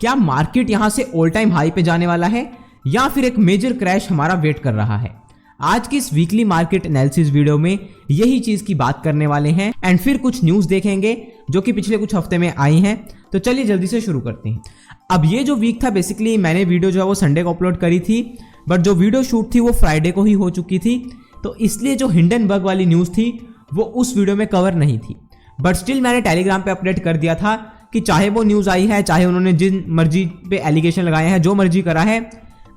क्या मार्केट यहां से ऑल टाइम हाई पे जाने वाला है या फिर एक मेजर क्रैश हमारा वेट कर रहा है? आज की इस वीकली मार्केट एनालिसिस वीडियो में यही चीज की बात करने वाले हैं एंड फिर कुछ न्यूज देखेंगे जो कि पिछले कुछ हफ्ते में आई हैं। तो चलिए जल्दी से शुरू करते हैं। अब ये जो वीक था, बेसिकली मैंने वीडियो जो है वो संडे को अपलोड करी थी, बट जो वीडियो शूट थी वो फ्राइडे को ही हो चुकी थी, तो इसलिए जो हिंडनबर्ग वाली न्यूज थी वो उस वीडियो में कवर नहीं थी। बट स्टिल मैंने टेलीग्राम पे अपडेट कर दिया था कि चाहे वो न्यूज आई है, चाहे उन्होंने जिन मर्जी पे एलिगेशन लगाए हैं, जो मर्जी करा है,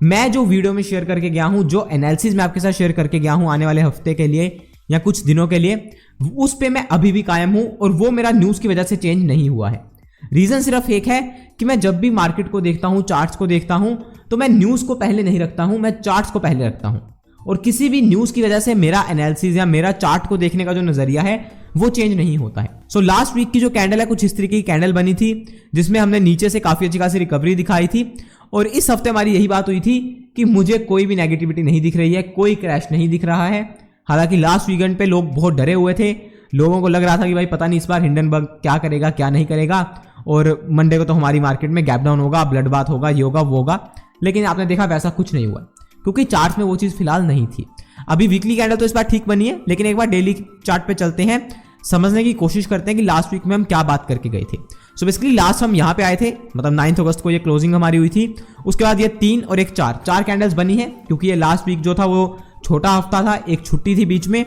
मैं जो वीडियो में शेयर करके गया हूं, जो एनालिसिस मैं आपके साथ शेयर करके गया हूं आने वाले हफ्ते के लिए या कुछ दिनों के लिए, उस पे मैं अभी भी कायम हूं और वो मेरा न्यूज की वजह से चेंज नहीं हुआ है। रीजन सिर्फ एक है कि मैं जब भी मार्केट को देखता हूं, चार्ट्स को देखता हूं, तो मैं न्यूज को पहले नहीं रखता हूं, मैं चार्ट्स को पहले रखता हूं। और किसी भी न्यूज की वजह से मेरा एनालिसिस या मेरा चार्ट को देखने का जो नजरिया है वो चेंज नहीं होता है। सो लास्ट वीक की जो कैंडल है कुछ इस तरीके की कैंडल बनी थी जिसमें हमने नीचे से काफी अच्छी खासी रिकवरी दिखाई थी। और इस हफ्ते हमारी यही बात हुई थी कि मुझे कोई भी नेगेटिविटी नहीं दिख रही है, कोई क्रैश नहीं दिख रहा है। हालांकि लास्ट वीकेंड पे लोग बहुत डरे हुए थे, लोगों को लग रहा था कि भाई पता नहीं इस बार हिंडनबर्ग क्या करेगा क्या नहीं करेगा, और मंडे को तो हमारी मार्केट में गैप डाउन होगा, ब्लड बाथ होगा, ये होगा वो होगा। लेकिन आपने देखा वैसा कुछ नहीं हुआ क्योंकि चार्ट में वो चीज फिलहाल नहीं थी। अभी वीकली कैंडल तो इस बार ठीक बनी है, लेकिन एक बार डेली चार्ट पे चलते हैं, समझने की कोशिश करते हैं कि लास्ट वीक में हम क्या बात करके गए थे। सो बेसिकली लास्ट हम यहाँ पे आए थे, मतलब 9 अगस्त को ये क्लोजिंग हमारी हुई थी। उसके बाद ये 3 और एक 4 कैंडल्स बनी है क्योंकि ये लास्ट वीक जो था वो छोटा हफ्ता था, एक छुट्टी थी बीच में।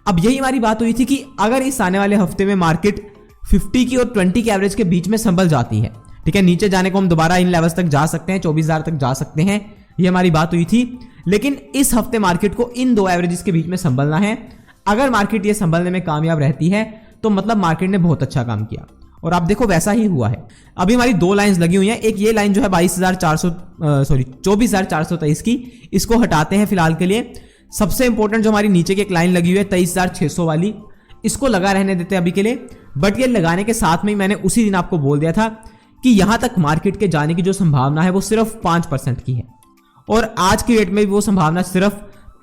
अब यही हमारी बात हुई थी कि अगर इस आने वाले हफ्ते में मार्केट 50 की और 20 की एवरेज के बीच में संभल जाती है, ठीक है, नीचे जाने को हम दोबारा इन लेवल्स तक जा सकते हैं, 24,000 तक जा सकते हैं, ये हमारी बात हुई थी। लेकिन इस हफ्ते मार्केट को इन दो एवरेजेस के बीच में संभलना है। अगर मार्केट ये संभलने में कामयाब रहती है तो मतलब मार्केट ने बहुत अच्छा काम किया, और आप देखो वैसा ही हुआ है। अभी हमारी 2 लाइंस लगी हुई हैं, एक ये लाइन जो है 24,423 की, इसको हटाते हैं फिलहाल के लिए। सबसे इंपॉर्टेंट जो हमारी नीचे की एक लाइन लगी हुई है 23,600 वाली, इसको लगा रहने देते हैं अभी के लिए। बट ये लगाने के साथ में मैंने उसी दिन आपको बोल दिया था कि यहां तक मार्केट के जाने की जो संभावना है वो सिर्फ 5% की है, और आज की डेट में भी वो संभावना सिर्फ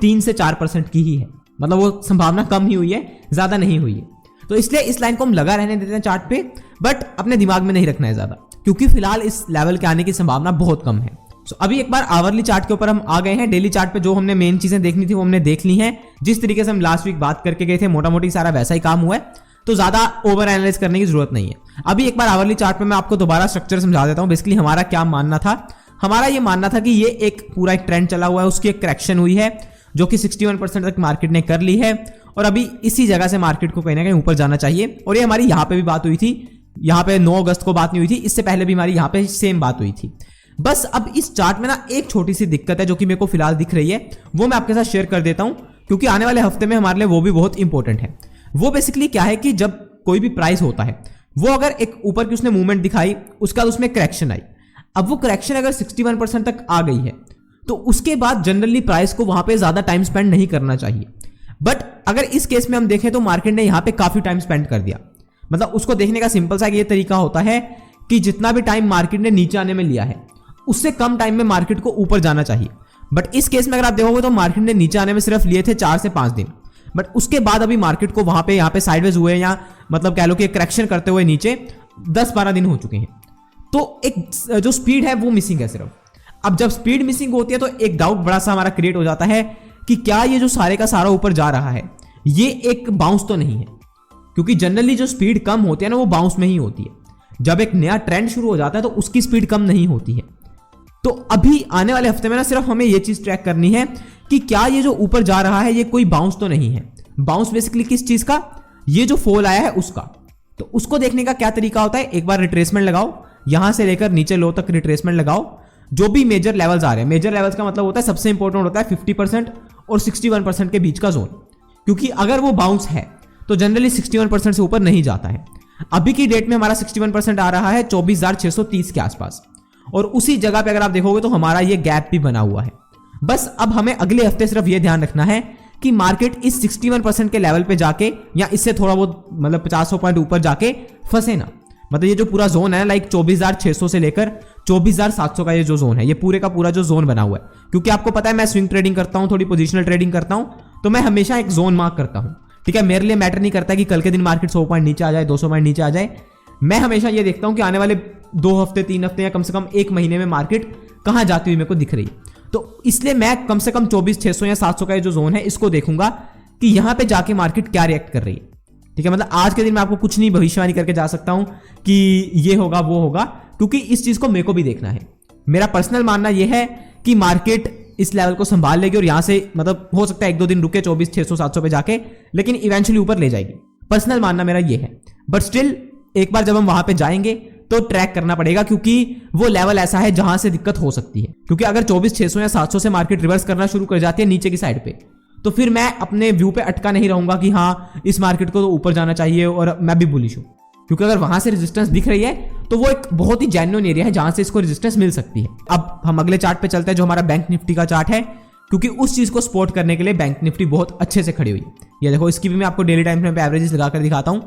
3 से 4% की ही है, मतलब वो संभावना कम ही हुई है, ज्यादा नहीं हुई है। तो इसलिए इस लाइन को हम लगा रहने देते हैं चार्ट पे, बट अपने दिमाग में नहीं रखना है ज्यादा, क्योंकि फिलहाल इस लेवल के आने की संभावना बहुत कम है। सो अभी एक बार आवरली चार्ट के ऊपर हम आ गए हैं। डेली चार्ट पे जो हमने मेन चीजें देखनी थी वो हमने देख ली हैं। जिस तरीके से हम लास्ट वीक बात करके गए थे मोटा मोटी सारा वैसा ही काम हुआ है, तो ज्यादा ओवर एनालाइज करने की जरूरत नहीं है। अभी एक बार आवरली चार्ट पे मैं आपको दोबारा स्ट्रक्चर समझा देता हूं। बेसिकली हमारा क्या मानना था, हमारा ये मानना था कि ये एक पूरा एक ट्रेंड चला हुआ है, उसकी एक करेक्शन हुई है जो कि 61% तक मार्केट ने कर ली है, और अभी इसी जगह से मार्केट को कहीं ना कहीं ऊपर जाना चाहिए। और ये हमारी यहाँ पे भी बात हुई थी, यहाँ पे 9 अगस्त को बात नहीं हुई थी, इससे पहले भी हमारी यहाँ पे सेम बात हुई थी। बस अब इस चार्ट में ना एक छोटी सी दिक्कत है जो कि मेरे को फिलहाल दिख रही है, वो मैं आपके साथ शेयर कर देता हूं क्योंकि आने वाले हफ्ते में हमारे लिए वो भी बहुत इंपॉर्टेंट है। वो बेसिकली क्या है कि जब कोई भी प्राइस होता है, वो अगर एक ऊपर की उसने मूवमेंट दिखाई, उसका उसमें करेक्शन आई, अब वो करेक्शन अगर 61% तक आ गई है तो उसके बाद जनरली प्राइस को वहां पे ज्यादा टाइम स्पेंड नहीं करना चाहिए। बट अगर इस केस में हम देखें तो मार्केट ने यहां पे काफी टाइम स्पेंड कर दिया। मतलब उसको देखने का सिंपल सा ये तरीका होता है कि जितना भी टाइम मार्केट ने नीचे आने में लिया है उससे कम टाइम में मार्केट को ऊपर जाना चाहिए। बट इस केस में अगर आप देखोगे तो मार्केट ने नीचे आने में सिर्फ लिए थे 4 से 5 दिन, बट उसके बाद अभी मार्केट को वहां पे यहाँ पे साइडवेज हुए, या मतलब कह लो कि करेक्शन करते हुए नीचे 10-12 दिन हो चुके हैं। तो एक जो स्पीड है वो मिसिंग है सिर्फ। अब जब स्पीड मिसिंग होती है तो एक डाउट बड़ा सा हमारा क्रिएट हो जाता है कि क्या ये जो सारे का सारा ऊपर जा रहा है ये एक बाउंस तो नहीं है, क्योंकि जनरली जो स्पीड कम होती है ना वो बाउंस में ही होती है। जब एक नया ट्रेंड शुरू हो जाता है तो उसकी स्पीड कम नहीं होती है। तो अभी आने वाले हफ्ते में ना सिर्फ हमें ये चीज ट्रैक करनी है कि क्या ये जो ऊपर जा रहा है ये कोई बाउंस तो नहीं है। बाउंस बेसिकली किस चीज का, ये जो फॉल आया है उसका। तो उसको देखने का क्या तरीका होता है, एक बार रिट्रेसमेंट लगाओ, यहां से लेकर नीचे लो तक रिट्रेसमेंट लगाओ। जो भी मेजर लेवल्स आ रहे हैं, मेजर लेवल्स का मतलब होता है सबसे इंपॉर्टेंट होता है 50% और 61% के बीच का जोन, क्योंकि अगर वो बाउंस है तो जनरली 61% से ऊपर नहीं जाता है। अभी की डेट में हमारा 61% आ रहा है 24,630 के आसपास, और उसी जगह पे अगर आप देखोगे तो हमारा ये गैप भी बना हुआ है। बस अब हमें अगले हफ्ते सिर्फ ये ध्यान रखना है कि मार्केट इस 61% के लेवल पे जाके या इससे थोड़ा बहुत मतलब 50 पॉइंट ऊपर जाके फंसे ना। मतलब ये जो पूरा जोन है लाइक 24,600 से लेकर 24,700 का ये जो जोन है, ये पूरे का पूरा जो जोन बना हुआ है, क्योंकि आपको पता है मैं स्विंग ट्रेडिंग करता हूं, थोड़ी पोजिशनल ट्रेडिंग करता हूं, तो मैं हमेशा एक जोन मार्क करता हूं। ठीक है, मेरे लिए मैटर नहीं करता कि कल के दिन मार्केट 100 पॉइंट नीचे आ जाए, 200 पॉइंट नीचे आ जाए, मैं हमेशा ये देखता हूं कि आने वाले 2 हफ्ते 3 हफ्ते या कम से कम 1 महीने में मार्केट कहां जाती हुई मेरे को दिख रही है। तो इसलिए मैं कम से कम 24,600 या 700 का जो जोन है इसको देखूंगा कि यहां पे जाके मार्केट क्या रिएक्ट कर रही है। ठीक है, मतलब आज के दिन मैं आपको कुछ नहीं भविष्यवाणी करके जा सकता हूं कि ये होगा वो होगा, क्योंकि इस चीज को मेरे को भी देखना है। मेरा पर्सनल मानना यह है कि मार्केट इस लेवल को संभाल लेगी और यहां से मतलब हो सकता है 1-2 दिन रुके 24,600 700 पे जाके, लेकिन इवेंचुअली ऊपर ले जाएगी। पर्सनल मानना मेरा ये है। बट स्टिल एक बार जब हम वहां पे जाएंगे तो ट्रैक करना पड़ेगा, क्योंकि वो लेवल ऐसा है जहां से दिक्कत हो सकती है। क्योंकि अगर 24,600 या 700 से मार्केट रिवर्स करना शुरू कर जाती है नीचे की साइड पे, तो फिर मैं अपने व्यू पे अटका नहीं रहूंगा कि हाँ इस मार्केट को तो ऊपर जाना चाहिए और मैं भी बुलिश हूं। क्योंकि अगर वहां से रेजिस्टेंस दिख रही है तो वो एक बहुत ही जेन्युइन एरिया है जहां से इसको रेजिस्टेंस मिल सकती है। अब हम अगले चार्ट पे चलते हैं जो हमारा बैंक निफ्टी का चार्ट है, क्योंकि उस चीज को सपोर्ट करने के लिए बैंक निफ्टी बहुत अच्छे से खड़ी हुई है। ये देखो, इसकी भी मैं आपको डेली टाइम फ्रेम पे एवरेजेस लगाकर दिखाता हूं।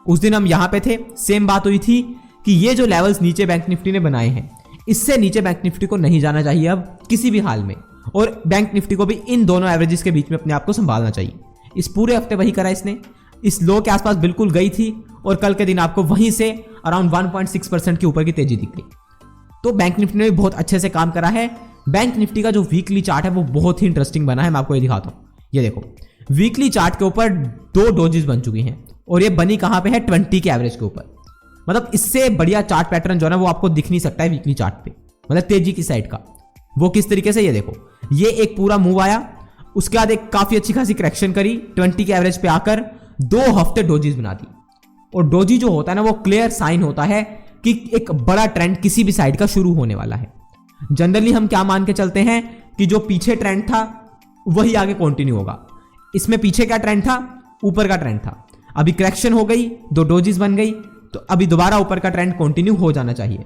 उस दिन हम यहां पे थे, सेम बात हुई थी कि ये जो लेवल्स नीचे बैंक निफ्टी ने बनाए हैं, इससे नीचे बैंक निफ्टी को नहीं जाना चाहिए अब किसी भी हाल में, और बैंक निफ्टी को भी इन दोनों एवरेजेस के बीच में अपने आप को संभालना चाहिए। इस पूरे हफ्ते वही करा इसने, इस लो के आसपास बिल्कुल गई थी और कल के दिन आपको वहीं से अराउंड 1.6% के ऊपर की तेजी दिख गई। तो बैंक निफ्टी ने भी बहुत अच्छे से काम करा है। बैंक निफ्टी का जो वीकली चार्ट है वो बहुत ही इंटरेस्टिंग बना है, मैं आपको ये दिखाता हूं। ये देखो, वीकली चार्ट के ऊपर 2 डोजेस बन चुकी हैं और ये बनी कहां पे है, 20 के एवरेज के ऊपर। मतलब इससे बढ़िया चार्ट पैटर्न जो है ना वो आपको दिख नहीं सकता है वीकली चार्ट पे, मतलब तेजी की साइड का। वो किस तरीके से, ये देखो, ये एक पूरा मूव आया, उसके बाद एक काफी अच्छी खासी करेक्शन करी, 20 के एवरेज पे आकर 2 हफ्ते डोजीज बना दी। और डोजी जो होता है ना वो क्लियर साइन होता है कि एक बड़ा ट्रेंड किसी भी साइड का शुरू होने वाला है। जनरली हम क्या मान के चलते हैं कि जो पीछे ट्रेंड था वही आगे कंटिन्यू होगा। इसमें पीछे क्या ट्रेंड था, ऊपर का ट्रेंड था। अभी करेक्शन हो गई, 2 डोजीज बन गई, तो अभी दोबारा ऊपर का ट्रेंड कंटिन्यू हो जाना चाहिए।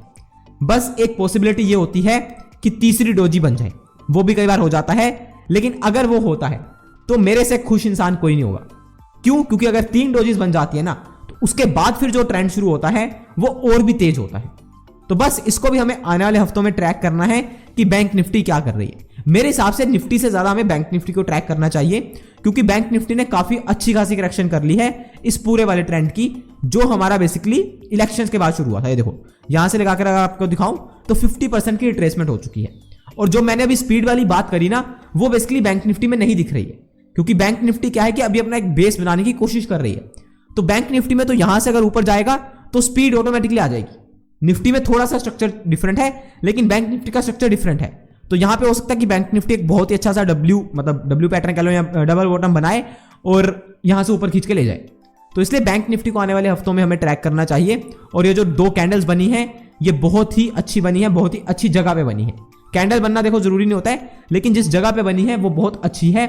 बस एक पॉसिबिलिटी ये होती है कि तीसरी डोजी बन जाए, वो भी कई बार हो जाता है, लेकिन अगर वो होता है तो मेरे से खुश इंसान कोई नहीं होगा। क्यों? क्योंकि अगर 3 डोजीज बन जाती है ना तो उसके बाद फिर जो ट्रेंड शुरू होता है वो और भी तेज होता है। तो बस इसको भी हमें आने वाले हफ्तों में ट्रैक करना है कि बैंक निफ्टी क्या कर रही है। मेरे हिसाब से निफ्टी से ज्यादा हमें बैंक निफ्टी को ट्रैक करना चाहिए, क्योंकि बैंक निफ्टी ने काफी अच्छी खासी करेक्शन कर ली है इस पूरे वाले ट्रेंड की, जो हमारा बेसिकली इलेक्शंस के बाद शुरू हुआ था। ये देखो, यहां से लगाकर अगर आपको दिखाऊं तो 50% की रिट्रेसमेंट हो चुकी है। और जो मैंने अभी स्पीड वाली बात करी ना, वो बेसिकली बैंक निफ्टी में नहीं दिख रही है, क्योंकि बैंक निफ्टी क्या है कि अभी अपना एक बेस बनाने की कोशिश कर रही है। तो बैंक निफ्टी में तो यहां से अगर ऊपर जाएगा तो स्पीड ऑटोमेटिकली आ जाएगी। निफ्टी में थोड़ा सा स्ट्रक्चर डिफरेंट है, लेकिन बैंक निफ्टी का स्ट्रक्चर डिफरेंट है। तो यहां पे हो सकता है कि बैंक निफ्टी एक बहुत ही अच्छा सा डब्ल्यू पैटर्न कह लो या डबल बॉटम बनाए और यहां से ऊपर खींच के ले जाए। तो इसलिए बैंक निफ्टी को आने वाले हफ्तों में हमें ट्रैक करना चाहिए। और ये जो 2 कैंडल्स बनी है ये बहुत ही अच्छी बनी है, बहुत ही अच्छी जगह पे बनी है। कैंडल बनना देखो जरूरी नहीं होता है, लेकिन जिस जगह पे बनी है वो बहुत अच्छी है।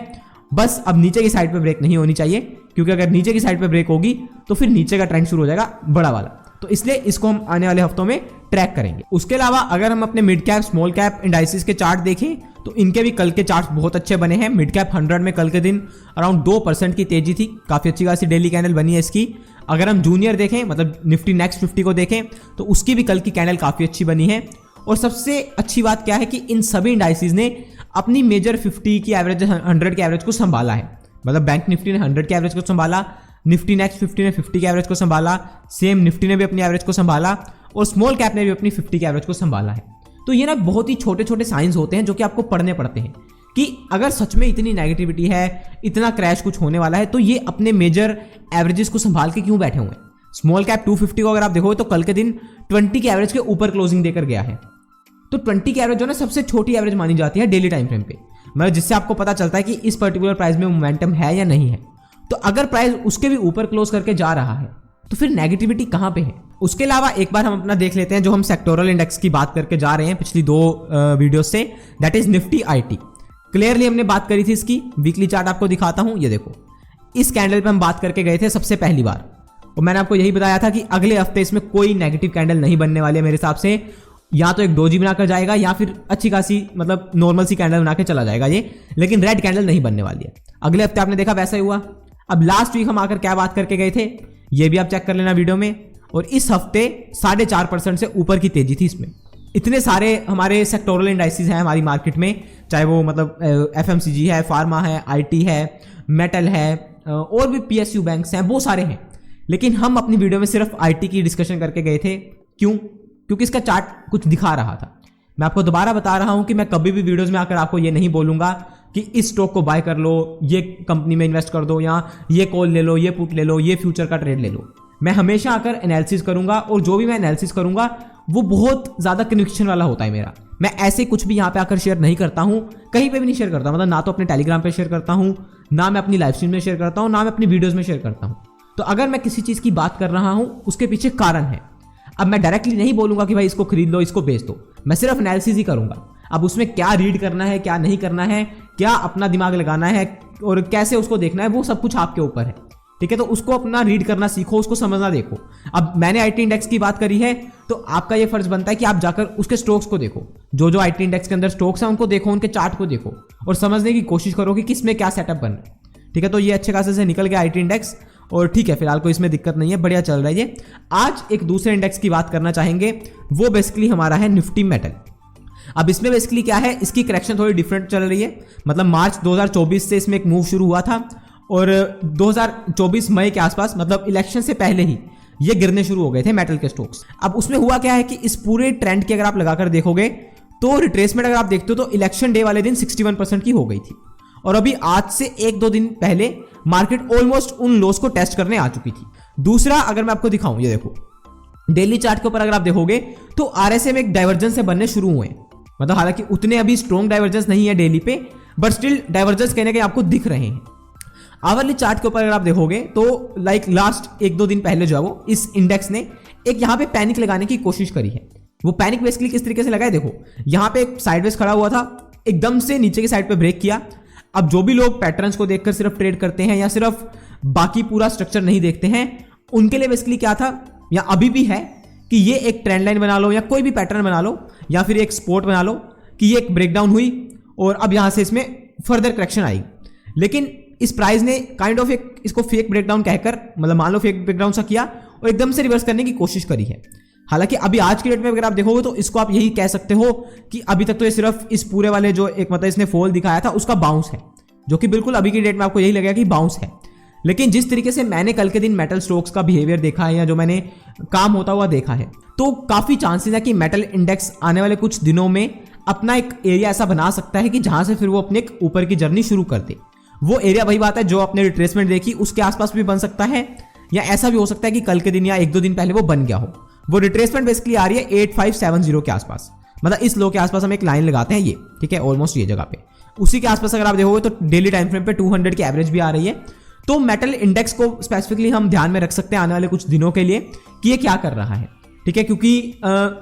बस अब नीचे की साइड पे ब्रेक नहीं होनी चाहिए, क्योंकि अगर नीचे की साइड पे ब्रेक होगी तो फिर नीचे का ट्रेंड शुरू हो जाएगा बड़ा वाला। तो इसलिए इसको हम आने वाले हफ्तों में ट्रैक करेंगे। उसके अलावा अगर हम अपने mid cap small cap indices के चार्ट देखें तो इनके भी कल के चार्ट बहुत अच्छे बने हैं। मिड कैप 100 में कल के दिन अराउंड 2% की तेजी थी, काफी अच्छी खासी डेली कैंडल बनी है इसकी। अगर हम जूनियर देखें, मतलब निफ्टी नेक्स्ट 50 को देखें, तो उसकी भी कल की कैंडल काफी अच्छी बनी है। और सबसे अच्छी बात क्या है कि इन सभी इंडाइसिस ने अपनी मेजर 50 की एवरेज, 100 के एवरेज को संभाला है। मतलब बैंक निफ्टी ने 100 के एवरेज को संभाला, निफ्टी नेक्स्ट 50 ने 50 के एवरेज को संभाला, सेम निफ्टी ने भी अपनी एवरेज को संभाला, और स्मॉल कैप ने भी अपनी 50 के एवरेज को संभाला है। तो ये ना बहुत ही छोटे छोटे साइंस होते हैं जो कि आपको पढ़ने पड़ते हैं कि अगर सच में इतनी नेगेटिविटी है, इतना क्रैश कुछ होने वाला है, तो ये अपने मेजर एवरेजेस को संभाल के क्यों बैठे हुए हैं। स्मॉल कैप 250 को अगर आप देखो तो कल के दिन 20 के एवरेज के ऊपर क्लोजिंग देकर गया है। तो 20 की एवरेज जो ना सबसे छोटी एवरेज मानी जाती है डेली टाइम फ्रेम पे, मतलब जिससे आपको पता चलता है कि इस पर्टिकुलर प्राइस में मोमेंटम है या नहीं है। तो अगर प्राइस उसके भी ऊपर क्लोज करके जा रहा है तो फिर नेगेटिविटी कहां पे है। उसके अलावा एक बार हम अपना देख लेते हैं जो हम सेक्टोरल इंडेक्स की बात करके जा रहे हैं पिछली 2 वीडियो से, that is Nifty IT. Clearly हमने बात करी थी इसकी, वीकली चार्ट आपको दिखाता हूं। ये देखो, इस कैंडल पे हम बात करके गए थे सबसे पहली बार, और मैंने आपको यही बताया था कि अगले हफ्ते इसमें कोई नेगेटिव कैंडल नहीं बनने वाली है मेरे हिसाब से। या तो एक डोजी बनाकर जाएगा या फिर अच्छी खासी मतलब नॉर्मल सी कैंडल बना के चला जाएगा ये, लेकिन रेड कैंडल नहीं बनने वाली है। अगले हफ्ते आपने देखा वैसा ही हुआ। अब लास्ट वीक हम आकर क्या बात करके गए थे ये भी आप चेक कर लेना वीडियो में, और इस हफ्ते 4.5% से ऊपर की तेजी थी इसमें। इतने सारे हमारे सेक्टोरल इंडाइसिस हैं हमारी मार्केट में, चाहे वो मतलब एफएमसीजी है, फार्मा है, आईटी है, मेटल है, और भी पीएसयू बैंक्स हैं, बहुत सारे हैं। लेकिन हम अपनी वीडियो में सिर्फ आईटी की डिस्कशन करके गए थे। क्यों? क्योंकि इसका चार्ट कुछ दिखा रहा था। मैं आपको दोबारा बता रहा हूं कि मैं कभी भी वीडियोस में आकर आपको ये नहीं बोलूंगा कि इस स्टॉक को बाय कर लो, ये कंपनी में इन्वेस्ट कर दो, या ये कॉल ले लो, ये पुट ले लो, ये फ्यूचर का ट्रेड ले लो। मैं हमेशा आकर एनालिसिस करूंगा और जो भी मैं एनालिसिस करूंगा वो बहुत ज्यादा कन्विक्शन वाला होता है मेरा। मैं ऐसे कुछ भी यहाँ पे आकर शेयर नहीं करता हूँ, कहीं पे भी नहीं शेयर करता। मतलब ना तो अपने टेलीग्राम पे शेयर करता हूँ, ना मैं अपनी लाइव स्ट्रीम में शेयर करता हूँ, ना मैं अपनी वीडियोस में शेयर करता हूँ। तो अगर मैं किसी चीज की बात कर रहा हूँ उसके पीछे कारण है। अब मैं डायरेक्टली नहीं बोलूंगा कि भाई इसको खरीद लो, इसको बेच दो। मैं सिर्फ एनालिसिस ही करूंगा। अब उसमें क्या रीड करना है, क्या नहीं करना है, क्या अपना दिमाग लगाना है और कैसे उसको देखना है, वो सब कुछ आपके ऊपर है। ठीक है, तो उसको अपना रीड करना सीखो, उसको समझना देखो। अब मैंने आईटी इंडेक्स की बात करी है तो आपका ये फर्ज बनता है कि आप जाकर उसके स्टॉक्स को देखो, जो जो आईटी इंडेक्स के अंदर स्टॉक्स हैं उनको देखो, उनके चार्ट को देखो और समझने की कोशिश करो कि किसमें क्या सेटअप बन रहा है। ठीक है, तो ये अच्छे खासे से निकल गया आईटी इंडेक्स और ठीक है, फिलहाल कोई इसमें दिक्कत नहीं है, बढ़िया चल रहा है ये। आज एक दूसरे इंडेक्स की बात करना चाहेंगे, वो बेसिकली हमारा है निफ्टी मेटल। अब इसमें बेसिकली क्या है, इसकी करेक्शन थोड़ी डिफरेंट चल रही है। मतलब मार्च 2024 से इसमें एक मूव शुरू हुआ था और 2024 मई के आसपास, मतलब इलेक्शन से पहले ही ये गिरने शुरू हो गए थे मेटल के स्टॉक्स। अब उसमें हुआ क्या है कि इस पूरे ट्रेंड की अगर आप लगाकर देखोगे तो रिट्रेसमेंट अगर आप देखते हो तो इलेक्शन डे वाले दिन 61% की हो गई थी और अभी आज से 1-2 दिन पहले मार्केट ऑलमोस्ट उन लोस को टेस्ट करने आ चुकी थी। दूसरा, अगर मैं आपको दिखाऊं, ये देखो डेली चार्ट के ऊपर अगर आप देखोगे तो आरएसए में एक डाइवर्जेंस से बनने शुरू हुए। मतलब हालांकि उतने अभी स्ट्रॉन्ग डाइवर्जेंस नहीं है डेली पे, बट स्टिल डाइवर्जेंस कहने के आपको दिख रहे हैं। आवरली चार्ट के ऊपर अगर आप देखोगे तो लाइक लास्ट 1-2 दिन पहले जो है वो इस इंडेक्स ने एक यहां पे पैनिक लगाने की कोशिश करी है। वो पैनिक बेसिकली किस तरीके से लगा है, देखो यहां पे एक साइडवेज खड़ा हुआ था, एकदम से नीचे की साइड पे ब्रेक किया। अब जो भी लोग पैटर्न्स को देखकर सिर्फ ट्रेड करते हैं या सिर्फ बाकी पूरा स्ट्रक्चर नहीं देखते हैं, उनके लिए बेसिकली क्या था या अभी भी है कि ये एक ट्रेंड लाइन बना लो या कोई भी पैटर्न बना लो या फिर एक सपोर्ट बना लो कि ये एक ब्रेकडाउन हुई और अब यहां से इसमें फर्दर करेक्शन आई। लेकिन इस प्राइस ने काइंड ऑफ एक इसको फेक ब्रेकडाउन कहकर, मतलब मान लो फेक ब्रेकडाउन सा किया और एकदम से रिवर्स करने की कोशिश करी है। हालांकि अभी आज की डेट में अगर आप देखोगे तो इसको आप यही कह सकते हो कि अभी तक तो ये सिर्फ इस पूरे वाले जो एक मतलब इसने फॉल दिखाया था उसका बाउंस है, जो कि बिल्कुल अभी की डेट में आपको यही लगेगा कि बाउंस है। लेकिन जिस तरीके से मैंने कल के दिन मेटल स्टॉक्स का बिहेवियर देखा है या जो मैंने काम होता हुआ देखा है, तो काफी चांसेस है कि मेटल इंडेक्स आने वाले कुछ दिनों में अपना एक एरिया ऐसा बना सकता है कि जहां से फिर वो अपने ऊपर की जर्नी शुरू कर दे। वो एरिया वही बात है जो आपने रिट्रेसमेंट देखी उसके आसपास भी बन सकता है, या ऐसा भी हो सकता है कि कल के दिन या 1-2 दिन पहले वो बन गया हो। वो रिट्रेसमेंट बेसिकली आ रही है 8570 के आसपास, मतलब इस लो के आसपास हम एक लाइन लगाते हैं ये, ठीक है, ऑलमोस्ट ये जगह पे। उसी के आसपास अगर आप देखोगे तो डेली टाइम फ्रेम पे 200 की एवरेज भी आ रही है। तो मेटल इंडेक्स को स्पेसिफिकली हम ध्यान में रख सकते हैं आने वाले कुछ दिनों के लिए कि ये क्या कर रहा है। ठीक है, क्योंकि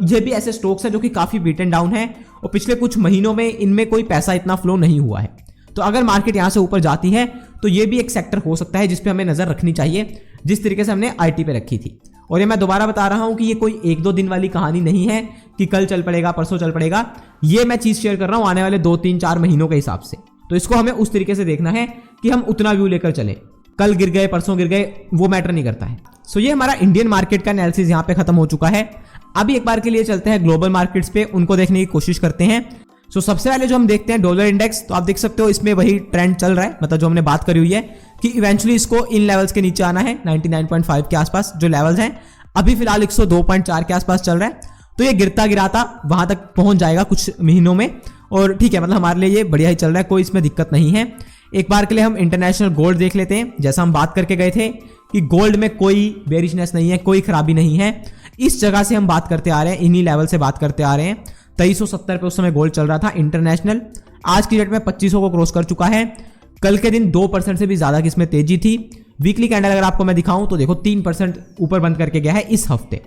ये भी ऐसे स्टॉक्स हैं जो कि काफी बीटन डाउन है और पिछले कुछ महीनों में इनमें कोई पैसा इतना फ्लो नहीं हुआ है। तो अगर मार्केट यहां से ऊपर जाती है तो ये भी एक सेक्टर हो सकता है जिसपे हमें नजर रखनी चाहिए, जिस तरीके से हमने आईटी पे रखी थी। और ये मैं दोबारा बता रहा हूं कि ये कोई 1-2 दिन वाली कहानी नहीं है कि कल चल पड़ेगा, परसों चल पड़ेगा। ये मैं चीज शेयर कर रहा हूं आने वाले 2-3-4 महीनों के हिसाब से। तो इसको हमें उस तरीके से देखना है कि हम उतना व्यू लेकर चलें। कल गिर गए, परसों गिर गए, वो मैटर नहीं करता है। सो ये हमारा इंडियन मार्केट का एनालिसिस यहाँ पे खत्म हो चुका है। अभी एक बार के लिए चलते हैं ग्लोबल मार्केट्स पे, उनको देखने की कोशिश करते हैं। सो सबसे पहले जो हम देखते हैं डॉलर इंडेक्स, तो आप देख सकते हो इसमें वही ट्रेंड चल रहा है, मतलब जो हमने बात करी हुई है कि इवेंचुअली इसको इन लेवल्स के नीचे आना है 99.5 के आसपास जो लेवल्स हैं। अभी फिलहाल 102.4 के आसपास चल रहा है, तो ये गिरता गिराता वहां तक पहुंच जाएगा कुछ महीनों में। और ठीक है, मतलब हमारे लिए ये बढ़िया ही चल रहा है, कोई इसमें दिक्कत नहीं है। एक बार के लिए हम इंटरनेशनल गोल्ड देख लेते हैं। जैसा हम बात करके गए थे कि गोल्ड में कोई बेरिशनेस नहीं है, कोई खराबी नहीं है। इस जगह से हम बात करते आ रहे हैं, इन्हीं लेवल से बात करते आ रहे हैं। 2370 पे उस समय गोल्ड चल रहा था इंटरनेशनल। आज की डेट में 2500 को क्रॉस कर चुका है। कल के दिन 2% से भी ज्यादा की इसमें तेजी थी। वीकली कैंडल अगर आपको मैं दिखाऊं तो देखो 3% ऊपर बंद करके गया है इस हफ्ते।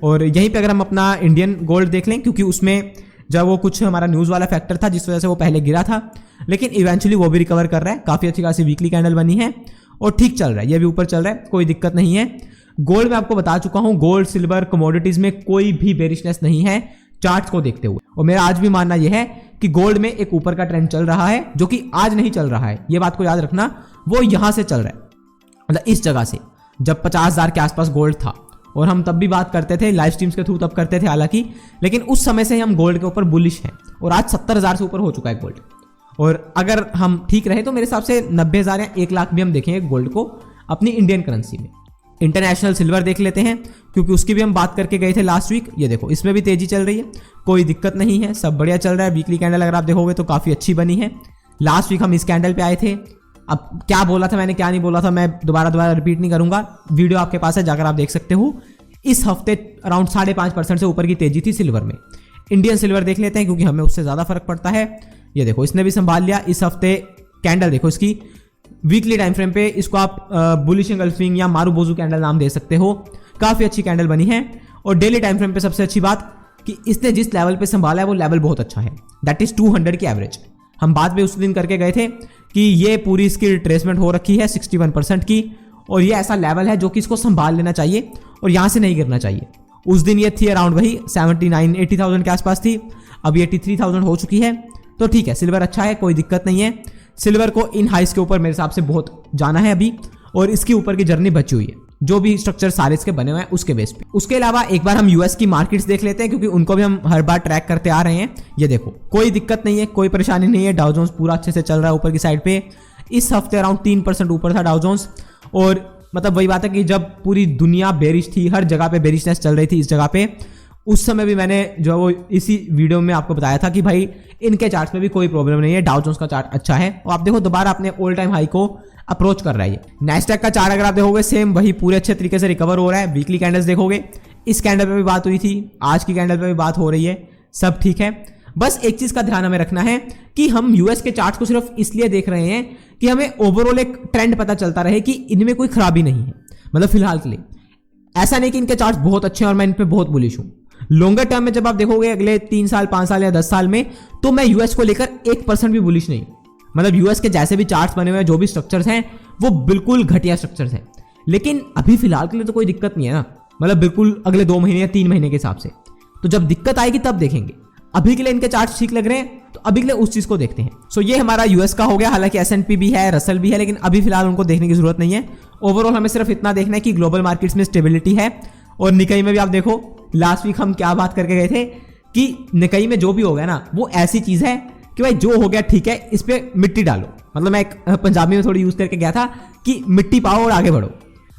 और यहीं पे अगर हम अपना इंडियन गोल्ड देख लें, क्योंकि उसमें जब वो कुछ हमारा न्यूज वाला फैक्टर था जिस वजह से वो पहले गिरा था, लेकिन इवेंचुअली वो भी रिकवर कर रहा है। काफी अच्छी खासी वीकली कैंडल बनी है और ठीक चल रहा है, ये भी ऊपर चल रहा है, कोई दिक्कत नहीं है। गोल्ड में आपको बता चुका हूं, गोल्ड सिल्वर कमोडिटीज में कोई भी बेरिशनेस नहीं है चार्ट्स को देखते हुए। और मेरा आज भी मानना यह है कि गोल्ड में एक ऊपर का ट्रेंड चल रहा है जो कि आज नहीं चल रहा है, ये बात को याद रखना। वो यहां से चल रहा है, मतलब इस जगह से, जब 50,000 के आसपास गोल्ड था और हम तब भी बात करते थे लाइव स्ट्रीम्स के थ्रू, तब करते थे हालांकि, लेकिन उस समय से हम गोल्ड के ऊपर बुलिश हैं और आज 70,000 से ऊपर हो चुका है गोल्ड। और अगर हम ठीक रहे तो मेरे हिसाब से 90,000 या 1 लाख भी हम देखेंगे गोल्ड को अपनी इंडियन करेंसी में। इंटरनेशनल सिल्वर देख लेते हैं, क्योंकि उसकी भी हम बात करके गए थे लास्ट वीक। ये देखो, इसमें भी तेजी चल रही है, कोई दिक्कत नहीं है, सब बढ़िया चल रहा है। वीकली कैंडल अगर आप देखोगे तो काफ़ी अच्छी बनी है। लास्ट वीक हम इस कैंडल पे आए थे। अब क्या बोला था मैंने, क्या नहीं बोला था, मैं दोबारा रिपीट नहीं करूंगा, वीडियो आपके पास है, जाकर आप देख सकते हो। इस हफ्ते अराउंड 5.5% से ऊपर की तेजी थी सिल्वर में। इंडियन सिल्वर देख लेते हैं, क्योंकि हमें उससे ज़्यादा फर्क पड़ता है। ये देखो, इसने भी संभाल लिया। इस हफ्ते कैंडल देखो इसकी, वीकली टाइम फ्रेम पे इसको आप बुलिश एंगल्फिंग या मारूबोजू कैंडल नाम दे सकते हो। काफ़ी अच्छी कैंडल बनी है। और डेली टाइम फ्रेम पे सबसे अच्छी बात कि इसने जिस लेवल पे संभाला है वो लेवल बहुत अच्छा है, दैट इज 200 की एवरेज। हम बात भी उस दिन करके गए थे कि ये पूरी इसकी रिट्रेसमेंट हो रखी है 61% की, और ये ऐसा लेवल है जो कि इसको संभाल लेना चाहिए और यहाँ से नहीं गिरना चाहिए। उस दिन ये थी अराउंड वही 79-80,000 के आसपास थी, अब ये 83,000 हो चुकी है। तो ठीक है, सिल्वर अच्छा है, कोई दिक्कत नहीं है। सिल्वर को इन हाइस के ऊपर मेरे हिसाब से बहुत जाना है अभी, और इसके ऊपर की जर्नी बची हुई है, जो भी स्ट्रक्चर सारे इसके बने हुए हैं उसके बेस पे। उसके अलावा एक बार हम यूएस की मार्केट्स देख लेते हैं, क्योंकि उनको भी हम हर बार ट्रैक करते आ रहे हैं। ये देखो, कोई दिक्कत नहीं है, कोई परेशानी नहीं है, डाउ जोन्स पूरा अच्छे से चल रहा है ऊपर की साइड पे। इस हफ्ते अराउंड 3% ऊपर था डाउ जोन्स, और मतलब वही बात है कि जब पूरी दुनिया बेरिश थी, हर जगह पे बेरिशनेस चल रही थी इस जगह पे, उस समय भी मैंने जो वो इसी वीडियो में आपको बताया था कि भाई इनके चार्ट्स में भी कोई प्रॉब्लम नहीं है, डाउ जोन्स का चार्ट अच्छा है। और आप देखो दोबारा अपने ऑल टाइम हाई को अप्रोच कर रहा है। नैस्डैक का चार्ट अगर आप देखोगे सेम वही पूरे अच्छे तरीके से रिकवर हो रहा है। वीकली कैंडल्स देखोगे, इस कैंडल पे भी बात हुई थी, आज की कैंडल पे भी बात हो रही है, सब ठीक है। बस एक चीज का ध्यान हमें रखना है कि हम यूएस के चार्ट्स को सिर्फ इसलिए देख रहे हैं कि हमें ओवरऑल एक ट्रेंड पता चलता रहे कि इनमें कोई खराबी नहीं है, मतलब फिलहाल के लिए। ऐसा नहीं कि इनके चार्ट्स बहुत अच्छे हैं और मैं इन पे बहुत बुलिश हूं। लॉन्गर टर्म में जब आप देखोगे अगले 3 साल, 5 साल या 10 साल में, तो मैं यूएस को लेकर 1% भी बुलिश नहीं। मतलब यूएस के जैसे भी चार्ट्स बने हुए हैं, जो भी स्ट्रक्चर्स हैं, वो बिल्कुल घटिया स्ट्रक्चर्स हैं। लेकिन अभी फिलहाल के लिए तो कोई दिक्कत नहीं है ना, मतलब बिल्कुल अगले 2 महीने या 3 महीने के हिसाब से। तो जब दिक्कत आएगी तब देखेंगे। अभी के लिए इनके चार्ट्स ठीक लग रहे हैं, तो अभी के लिए उस चीज को देखते हैं। सो ये हमारा यूएस का हो गया। हालांकि S&P भी है, रसल भी है, लेकिन अभी फिलहाल उनको देखने की जरूरत नहीं है। ओवरऑल हमें सिर्फ इतना देखना है कि ग्लोबल मार्केट्स में स्टेबिलिटी है। और निकाई में भी आप देखो, लास्ट वीक हम क्या बात करके गए थे कि निकाई में जो भी हो गया ना, वो ऐसी चीज है कि भाई जो हो गया ठीक है, इस पे मिट्टी डालो। मतलब मैं एक पंजाबी में थोड़ी यूज करके गया था कि मिट्टी पाओ और आगे बढ़ो।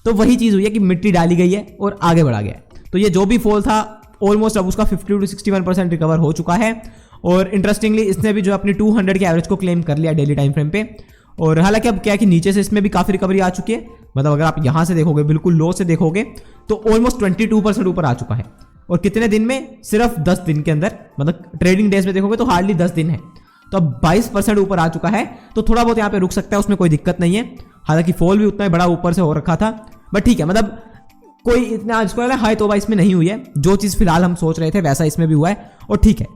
तो वही चीज हुई है कि मिट्टी डाली गई है और आगे बढ़ा गया है। तो ये जो भी फॉल था ऑलमोस्ट अब उसका 50 to 61% रिकवर हो चुका है। और इंटरेस्टिंगली इसने भी जो अपनी 200 के एवरेज को क्लेम कर लिया डेली टाइम फ्रेम पे। और हालांकि अब क्या है कि नीचे से इसमें भी काफी रिकवरी आ चुकी है। मतलब अगर आप यहां से देखोगे, बिल्कुल लो से देखोगे, तो ऑलमोस्ट 22% ऊपर आ चुका है। और कितने दिन में? सिर्फ 10 दिन के अंदर। मतलब ट्रेडिंग डेज में देखोगे तो हार्डली 10 दिन है, तो अब 22% ऊपर आ चुका है। तो थोड़ा बहुत यहाँ पे रुक सकता है, उसमें कोई दिक्कत नहीं है। हालांकि फॉल भी उतना ही बड़ा ऊपर से हो रखा था, बट ठीक है, मतलब कोई इतना जिसको हाई तोबा इसमें नहीं हुई है। जो चीज फिलहाल हम सोच रहे थे वैसा इसमें भी हुआ है, और ठीक है।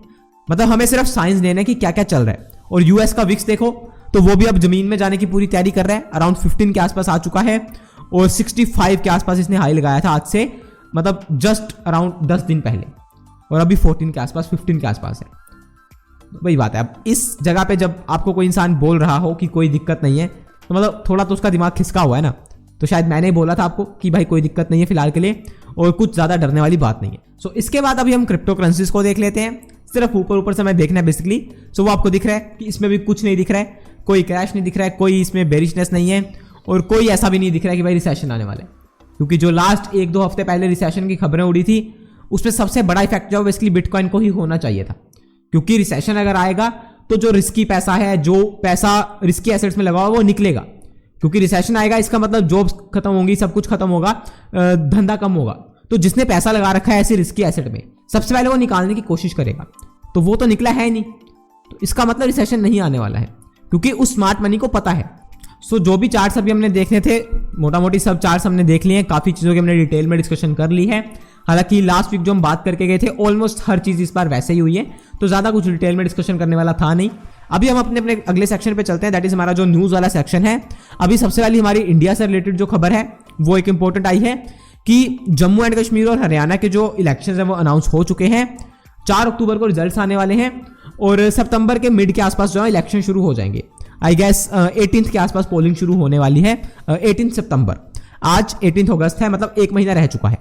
मतलब हमें सिर्फ साइंस लेना है कि क्या क्या चल रहा है। और यूएस का विक्स देखो तो वो भी अब जमीन में जाने की पूरी तैयारी कर रहा है। अराउंड 15 के आसपास आ चुका है, और 65 के आसपास इसने हाई लगाया था आज से, मतलब जस्ट अराउंड 10 दिन पहले। और अभी 14 के आसपास, 15 के आसपास है। वही बात है, अब इस जगह पे जब आपको कोई इंसान बोल रहा हो कि कोई दिक्कत नहीं है, तो मतलब थोड़ा तो उसका दिमाग खिसका हुआ है ना। तो शायद मैंने बोला था आपको कि भाई कोई दिक्कत नहीं है फिलहाल के लिए, और कुछ ज़्यादा डरने वाली बात नहीं है। सो इसके बाद अभी हम क्रिप्टो करेंसीज को देख लेते हैं। सिर्फ ऊपर ऊपर से हमें देखना है बेसिकली। सो वो आपको दिख रहा है कि इसमें भी कुछ नहीं दिख रहा है, कोई क्रैश नहीं दिख रहा है, कोई इसमें बेरिशनेस नहीं है, और कोई ऐसा भी नहीं दिख रहा है कि भाई रिसेशन आने वाला है। क्योंकि जो लास्ट 1-2 हफ्ते पहले रिसेशन की खबरें उड़ी थी, उसमें सबसे बड़ा इफेक्ट जो बेसिकली बिटकॉइन को ही होना चाहिए था। क्योंकि रिसेशन अगर आएगा तो जो रिस्की पैसा है, जो पैसा रिस्की एसेट्स में लगा हुआ, वो निकलेगा। क्योंकि रिसेशन आएगा इसका मतलब जॉब्स खत्म होंगी, सब कुछ खत्म होगा, धंधा कम होगा। तो जिसने पैसा लगा रखा है ऐसे रिस्की एसेट में, सबसे पहले वो निकालने की कोशिश करेगा। तो वो तो निकला है नहीं, तो इसका मतलब रिसेशन नहीं आने वाला है, क्योंकि उस स्मार्ट मनी को पता है। सो जो भी चार्ट्स अभी हमने देखने थे, मोटा मोटी सब चार्ट्स हमने देख लिए हैं। काफी चीजों की हमने डिटेल में डिस्कशन कर ली है। हालांकि लास्ट वीक जो हम बात करके गए थे, ऑलमोस्ट हर चीज इस बार वैसे ही हुई है, तो ज्यादा कुछ डिटेल में डिस्कशन करने वाला था नहीं। अभी हम अपने अपने अगले सेक्शन पे चलते हैं, दैट इज हमारा जो न्यूज वाला सेक्शन है। अभी सबसे पहले हमारी इंडिया से रिलेटेड जो खबर है वो एक इंपॉर्टेंट आई है कि जम्मू एंड कश्मीर और हरियाणा के जो इलेक्शंस हैं वो अनाउंस हो चुके हैं। 4 अक्टूबर को रिजल्ट्स आने वाले हैं, और सितंबर के मिड के आसपास जो है इलेक्शन शुरू हो जाएंगे। आई गेस 18th के आसपास पोलिंग शुरू होने वाली है, 18 सितंबर। आज 18 अगस्त है, मतलब 1 महीना रह चुका है।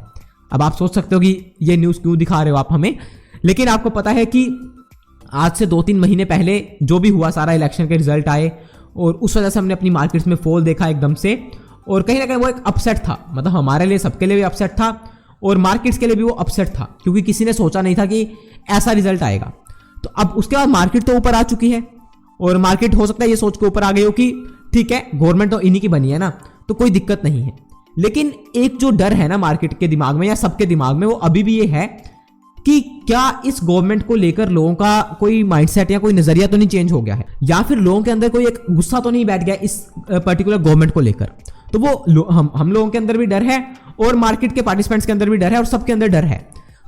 अब आप सोच सकते हो कि ये न्यूज़ क्यों दिखा रहे हो आप हमें, लेकिन आपको पता है कि आज से 2-3 महीने पहले जो भी हुआ, सारा इलेक्शन के रिजल्ट आए, और उस वजह से हमने अपनी मार्केट्स में फॉल देखा एकदम से। और कहीं ना कहीं वो एक अपसेट था, मतलब हमारे लिए, सबके लिए भी अपसेट था और मार्केट्स के लिए भी वो अपसेट था, क्योंकि किसी ने सोचा नहीं था कि ऐसा रिजल्ट आएगा। तो अब उसके बाद मार्केट तो ऊपर आ चुकी है और मार्केट हो सकता है ये सोच के ऊपर आ गई हो कि ठीक है, गवर्नमेंट तो इन्हीं की बनी है ना, तो कोई दिक्कत नहीं है। लेकिन एक जो डर है ना मार्केट के दिमाग में या सबके दिमाग में, वो अभी भी ये है कि क्या इस गवर्नमेंट को लेकर लोगों का कोई माइंडसेट या कोई नजरिया तो नहीं चेंज हो गया है, या फिर लोगों के अंदर कोई एक गुस्सा तो नहीं बैठ गया इस पर्टिकुलर गवर्नमेंट को लेकर। तो वो हम लोगों के अंदर भी डर है और मार्केट के पार्टिसिपेंट्स के अंदर भी डर है और सबके अंदर डर है।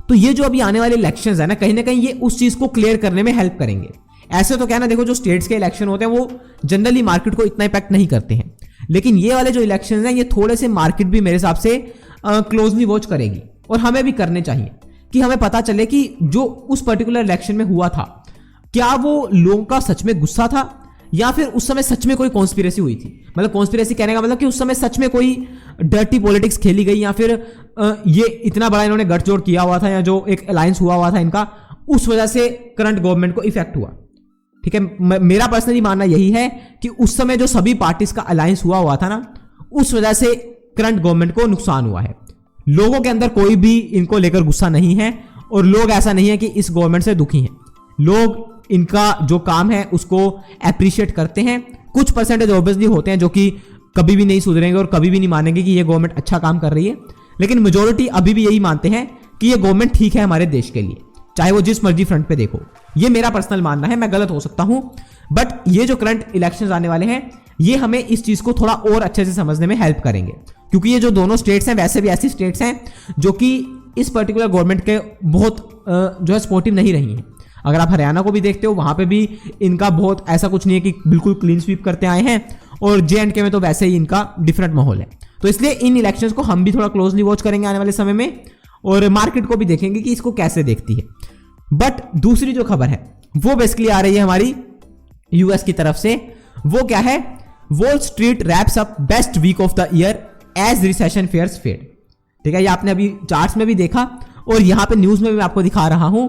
तो ये जो अभी आने वाले इलेक्शंस है ना कहीं ये उस चीज को क्लियर करने में हेल्प करेंगे। ऐसे तो क्या ना, देखो जो स्टेट्स के इलेक्शन होते हैं वो जनरली मार्केट को इतना इफेक्ट नहीं करते हैं, लेकिन ये वाले जो इलेक्शंस हैं ये थोड़े से मार्केट भी मेरे हिसाब से क्लोजली वॉच करेगी और हमें भी करने चाहिए कि हमें पता चले कि जो उस पर्टिकुलर इलेक्शन में हुआ था क्या वो लोगों का सच में गुस्सा था या फिर उस समय सच में कोई कॉन्स्पिरेसी हुई थी। मतलब कॉन्स्पिरेसी कहने का मतलब कि उस समय सच में कोई डर्टी पॉलिटिक्स खेली गई या फिर ये इतना बड़ा इन्होंने गठजोड़ किया हुआ था या जो एक अलायंस हुआ था इनका, उस वजह से करंट गवर्नमेंट को इफेक्ट हुआ। ठीक है, मेरा पर्सनली मानना यही है कि उस समय जो सभी पार्टीज का अलायंस हुआ था ना, उस वजह से करंट गवर्नमेंट को नुकसान हुआ है। लोगों के अंदर कोई भी इनको लेकर गुस्सा नहीं है और लोग ऐसा नहीं है कि इस गवर्नमेंट से दुखी हैं। लोग इनका जो काम है उसको अप्रिशिएट करते हैं। कुछ परसेंटेज ऑब्वियसली होते हैं जो कि कभी भी नहीं सुधरेंगे और कभी भी नहीं मानेंगे कि ये गवर्नमेंट अच्छा काम कर रही है, लेकिन मेजोरिटी अभी भी यही मानते हैं कि ये गवर्नमेंट ठीक है हमारे देश के लिए, चाहे वो जिस मर्जी फ्रंट पे देखो। ये मेरा पर्सनल मानना है, मैं गलत हो सकता हूं, बट ये जो करंट इलेक्शंस आने वाले हैं ये हमें इस चीज को थोड़ा और अच्छे से समझने में हेल्प करेंगे, क्योंकि ये जो दोनों स्टेट्स हैं वैसे भी ऐसी स्टेट्स हैं जो कि इस पर्टिकुलर गवर्नमेंट के बहुत जो है सपोर्टिव नहीं रही हैं। अगर आप हरियाणा को भी देखते हो वहां पे भी इनका बहुत ऐसा कुछ नहीं है कि बिल्कुल क्लीन स्वीप करते आए हैं, और J&K में तो वैसे ही इनका डिफरेंट माहौल है। तो इसलिए इन इलेक्शंस को हम भी थोड़ा क्लोजली वॉच करेंगे आने वाले समय में और मार्केट को भी देखेंगे कि इसको कैसे देखती है। बट दूसरी जो खबर है वो बेसिकली आ रही है हमारी यूएस की तरफ से। वो क्या है? Wall Street wraps up best week of the year as recession fears fade. ठीक है, ये आपने अभी चार्ट्स में भी देखा और यहां पे न्यूज में भी मैं आपको दिखा रहा हूं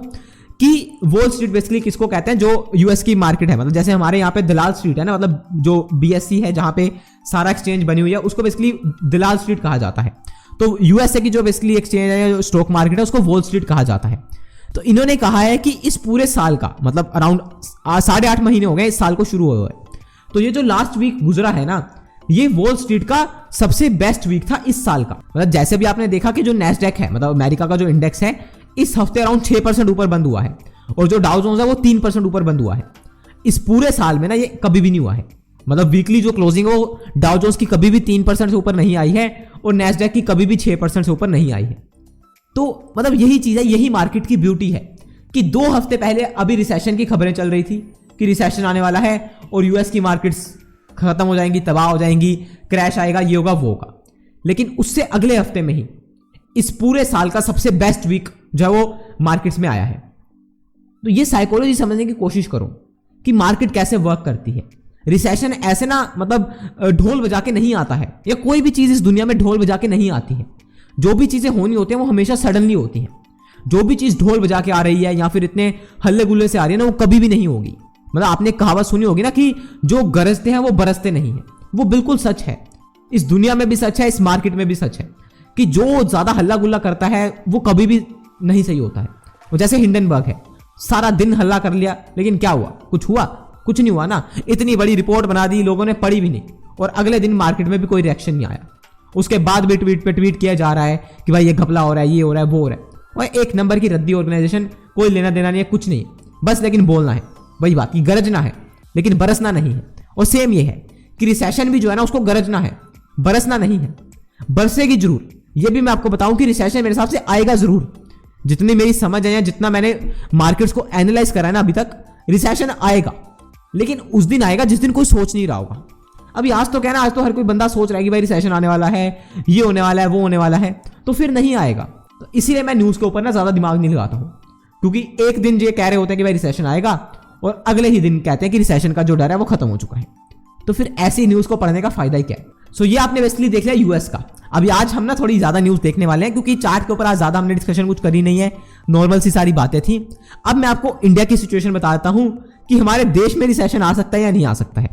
कि वॉल स्ट्रीट बेसिकली किसको कहते हैं, जो यूएस की मार्केट है। मतलब जैसे हमारे यहाँ पे दलाल स्ट्रीट है ना, मतलब जो BSE है जहां पे सारा एक्सचेंज बनी हुई है उसको बेसिकली दलाल स्ट्रीट कहा जाता है। तो यूएसए की जो बेसिकली एक्सचेंज है, जो स्टॉक मार्केट है, उसको वॉल स्ट्रीट कहा जाता है। तो इन्होंने कहा है कि इस पूरे साल का मतलब अराउंड 8.5 महीने हो गए इस साल को शुरू हुए हुए, तो ये जो लास्ट वीक गुजरा है ना, ये वॉल स्ट्रीट का सबसे बेस्ट वीक था इस साल का। मतलब जैसे भी आपने देखा कि जो नैस्डैक है, मतलब अमेरिका का जो इंडेक्स है, इस हफ्ते अराउंड 6% ऊपर बंद हुआ है और जो डाउ जोन्स है वो 3% ऊपर बंद हुआ है। इस पूरे साल में ना ये कभी भी नहीं हुआ है। मतलब वीकली जो क्लोजिंग है वो डाउ जोन्स की कभी भी 3% से ऊपर नहीं आई है और नैस्डैक की कभी भी 6% से ऊपर नहीं आई है। तो मतलब यही चीज है, यही मार्केट की ब्यूटी है कि 2 हफ्ते पहले अभी रिसेशन की खबरें चल रही थी कि रिसेशन आने वाला है और यूएस की मार्केट्स खत्म हो जाएंगी, तबाह हो जाएंगी, क्रैश आएगा, ये होगा वो होगा। लेकिन उससे अगले हफ्ते में ही इस पूरे साल का सबसे बेस्ट वीक जो है वो मार्केट्स में आया है। तो ये साइकोलॉजी समझने की कोशिश करो कि मार्केट कैसे वर्क करती है। रिसेशन ऐसे ना मतलब ढोल बजा के नहीं आता है, या कोई भी चीज इस दुनिया में ढोल बजा के नहीं आती है। जो भी चीजें होनी होती हैं वो हमेशा सडनली होती हैं। जो भी चीज ढोल बजा के आ रही है या फिर इतने हल्ले गुल्ले से आ रही है ना, वो कभी भी नहीं होगी। मतलब आपने कहावत सुनी होगी ना कि जो गरजते हैं वो बरसते नहीं है। वो बिल्कुल सच है, इस दुनिया में भी सच है, इस मार्केट में भी सच है कि जो ज्यादा हल्ला गुल्ला करता है वो कभी भी नहीं सही होता है। वो जैसे हिंडनबर्ग है, सारा दिन हल्ला कर लिया लेकिन क्या हुआ? कुछ हुआ? कुछ नहीं हुआ ना। इतनी बड़ी रिपोर्ट बना दी, लोगों ने पढ़ी भी नहीं और अगले दिन मार्केट में भी कोई रिएक्शन नहीं आया। उसके बाद भी ट्वीट पे ट्वीट किया जा रहा है कि भाई ये घपला हो रहा है, ये हो रहा है, वो हो रहा है। और एक नंबर की रद्दी ऑर्गेनाइजेशन, कोई लेना देना नहीं है, कुछ नहीं, बस लेकिन बोलना है। वही बात की गरजना है लेकिन बरसना नहीं है। और सेम ये है कि रिसेशन भी जो है ना उसको गरजना है, बरसना नहीं है। बरसेगी जरूर, ये भी मैं आपको बताऊं कि रिसेशन मेरे हिसाब से आएगा जरूर। जितनी मेरी समझ है या जितना मैंने मार्केट्स को एनालाइज करा है ना अभी तक, रिसेशन आएगा, लेकिन उस दिन आएगा जिस दिन कोई सोच नहीं रहा होगा। अभी आज तो कहना, आज तो हर कोई बंदा सोच रहा है कि भाई रिसेशन आने वाला है, ये होने वाला है, वो होने वाला है, तो फिर नहीं आएगा। तो इसीलिए मैं न्यूज के ऊपर ना ज्यादा दिमाग नहीं लगाता हूं, क्योंकि एक दिन ये कह रहे होते हैं कि भाई रिसेशन आएगा और अगले ही दिन कहते हैं कि रिसेशन का जो डर है वो खत्म हो चुका है। तो फिर ऐसी न्यूज को पढ़ने का फायदा ही क्या है? सो ये आपने बेसिकली देख लिया यूएस का। अभी आज हम ना थोड़ी ज्यादा न्यूज देखने वाले हैं, क्योंकि चार्ट के ऊपर आज ज्यादा हमने डिस्कशन कुछ करी नहीं है, नॉर्मल सी सारी बातें थी। अब मैं आपको इंडिया की सिचुएशन बता देता हूं कि हमारे देश में रिसेशन आ सकता है या नहीं आ सकता है।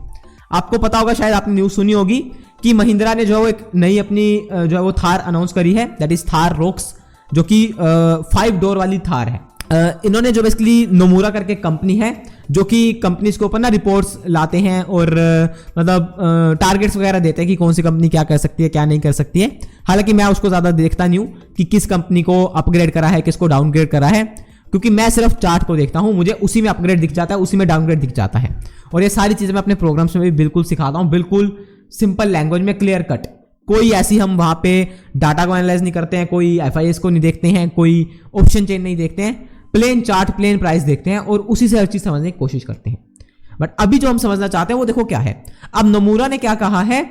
आपको पता होगा, शायद आपने न्यूज सुनी होगी कि महिंद्रा ने जो है एक नई अपनी जो है वो थार अनाउंस करी है, दैट इज थार रोक्स, जो कि 5 डोर वाली थार है। इन्होंने जो बेसिकली नोमुरा करके कंपनी है जो कि कंपनीज के ऊपर ना रिपोर्ट्स लाते हैं और मतलब टारगेट्स वगैरह देते हैं कि कौन सी कंपनी क्या कर सकती है क्या नहीं कर सकती है। हालांकि मैं उसको ज्यादा देखता नहीं हूं कि किस कंपनी को अपग्रेड करा है किसको डाउनग्रेड करा है, क्योंकि मैं सिर्फ चार्ट को देखता हूं, मुझे उसी में अपग्रेड दिख जाता है उसी में डाउनग्रेड दिख जाता है। और ये सारी चीजें मैं अपने प्रोग्राम्स में भी बिल्कुल सिखाता हूं, बिल्कुल सिंपल लैंग्वेज में, क्लियर कट। कोई ऐसी हम वहां पे डाटा को एनालाइज नहीं करते हैं, कोई एफआईएस को नहीं देखते हैं, कोई ऑप्शन चेन नहीं देखते हैं, प्लेन चार्ट प्लेन प्राइस देखते हैं और उसी से हर चीज समझने की कोशिश करते हैं। बट अभी जो हम समझना चाहते हैं वो देखो क्या है। अब नोमुरा ने क्या कहा है